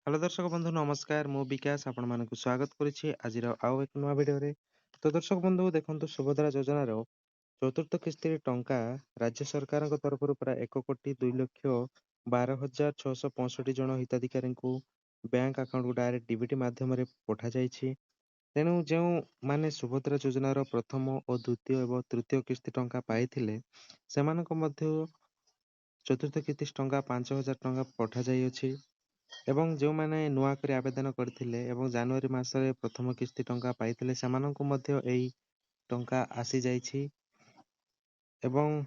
Hello ଦର୍ଶକ ବନ୍ଧୁ ନମସ୍କାର। ମୁଁ ବିକାଶ ଆପଣମାନଙ୍କୁ ସ୍ୱାଗତ କରୁଛି ଆଜିର ଆଉ ଏକ ନୂଆ ଭିଡିଓରେ। ତ ଦର୍ଶକ ବନ୍ଧୁ ଦେଖନ୍ତୁ, ସୁଭଦ୍ରା ଯୋଜନାର ଚତୁର୍ଥ କିସ୍ତିରେ ଟଙ୍କା ରାଜ୍ୟ ସରକାରଙ୍କ ତରଫରୁ ପ୍ରାୟ 1,02,12,665 ଜଣ ହିତାଧିକାରୀଙ୍କୁ ବ୍ୟାଙ୍କ ଆକାଉଣ୍ଟକୁ ଡାଇରେକ୍ଟ ଡିବିଟି ମାଧ୍ୟମରେ ପଠାଯାଇଛି। ତେଣୁ ଯେଉଁମାନେ ସୁଭଦ୍ରା ଯୋଜନାର ପ୍ରଥମ ଓ ଦ୍ୱିତୀୟ ଏବଂ ତୃତୀୟ କିସ୍ତି ଟଙ୍କା ପାଇଥିଲେ, ସେମାନଙ୍କ ମଧ୍ୟରୁ ଚତୁର୍ଥ କିସ୍ତି ଟଙ୍କା 5,000 ଟଙ୍କା ପଠାଯାଇଅଛି। ଏବଂ ଯେଉଁମାନେ ନୂଆକରି ଆବେଦନ କରିଥିଲେ ଏବଂ ଜାନୁଆରୀ ମାସରେ ପ୍ରଥମ କିସ୍ତି ଟଙ୍କା ପାଇଥିଲେ, ସେମାନଙ୍କୁ ମଧ୍ୟ ଏହି ଟଙ୍କା ଆସିଯାଇଛି। ଏବଂ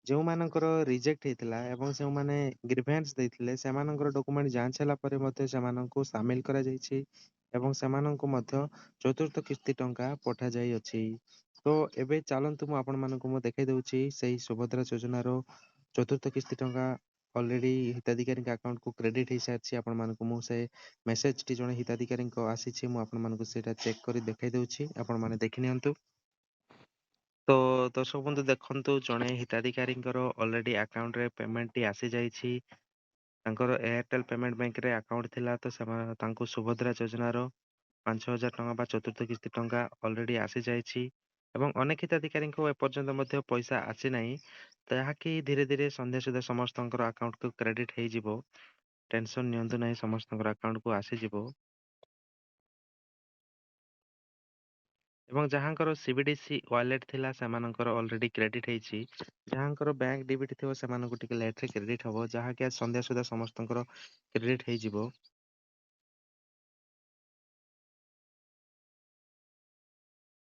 ଯେଉଁମାନଙ୍କର ରିଜେକ୍ଟ ହେଇଥିଲା ଏବଂ ଯେଉଁମାନେ ଗ୍ରିଭେନ୍ସ ଦେଇଥିଲେ, ସେମାନଙ୍କର ଡକୁମେଣ୍ଟ ଯାଞ୍ଚ ହେଲା ପରେ ମଧ୍ୟ ସେମାନଙ୍କୁ ସାମିଲ କରାଯାଇଛି ଏବଂ ସେମାନଙ୍କୁ ମଧ୍ୟ ଚତୁର୍ଥ କିସ୍ତି ଟଙ୍କା ପଠାଯାଇଅଛି। ତ ଏବେ ଚାଲନ୍ତୁ ମୁଁ ଦେଖାଇ ଦେଉଛି ସେହି ସୁଭଦ୍ରା ଯୋଜନାର ଚତୁର୍ଥ କିସ୍ତି ଟଙ୍କା ଅଲରେଡି ହିତାଧିକାରୀଙ୍କ ଆକାଉଣ୍ଟକୁ କ୍ରେଡିଟ୍ ହେଇସାରିଛି। ଆପଣମାନଙ୍କୁ ମୁଁ ସେ ମେସେଜଟି ଜଣେ ହିତାଧିକାରୀଙ୍କ ଆସିଛି, ମୁଁ ଆପଣମାନଙ୍କୁ ସେଇଟା ଚେକ୍ କରି ଦେଖାଇ ଦେଉଛି, ଆପଣମାନେ ଦେଖିନିଅନ୍ତୁ। ତ ଦର୍ଶକ ବନ୍ଧୁ ଦେଖନ୍ତୁ, ଜଣେ ହିତାଧିକାରୀଙ୍କର ଅଲରେଡି ଆକାଉଣ୍ଟରେ ପେମେଣ୍ଟଟି ଆସିଯାଇଛି। ତାଙ୍କର ଏୟାରଟେଲ ପେମେଣ୍ଟ ବ୍ୟାଙ୍କରେ ଆକାଉଣ୍ଟ ଥିଲା, ତ ସେମାନେ ତାଙ୍କୁ ସୁଭଦ୍ରା ଯୋଜନାର 5,000 ଟଙ୍କା ବା ଚତୁର୍ଥ କିସ୍ତି ଟଙ୍କା ଅଲରେଡି ଆସିଯାଇଛି। ଏବଂ ଅନେକ ହିତାଧିକାରୀଙ୍କୁ ଏପର୍ଯ୍ୟନ୍ତ ମଧ୍ୟ ପଇସା ଆସିନାହିଁ, ଯାହାକି ଧୀରେ ଧୀରେ ସନ୍ଧ୍ୟା ସୁଦ୍ଧା ସମସ୍ତଙ୍କର ଆକାଉଣ୍ଟକୁ କ୍ରେଡିଟ୍ ହେଇଯିବ। ଟେନସନ୍ ନିଅନ୍ତୁ ନାହିଁ, ସମସ୍ତଙ୍କର ଆକାଉଣ୍ଟକୁ ଆସିଯିବ। ଏବଂ ଯାହାଙ୍କର ସିବିଡିସି ୱାଲେଟ୍ ଥିଲା, ସେମାନଙ୍କର ଅଲରେଡି କ୍ରେଡିଟ୍ ହେଇଛି। ଯାହାଙ୍କର ବ୍ୟାଙ୍କ ଡିବିଟି ଥିବ, ସେମାନଙ୍କୁ ଟିକେ ଲେଟ୍‌ରେ କ୍ରେଡିଟ୍ ହବ, ଯାହାକି ଆଜି ସନ୍ଧ୍ୟା ସୁଦ୍ଧା ସମସ୍ତଙ୍କର କ୍ରେଡିଟ୍ ହେଇଯିବ।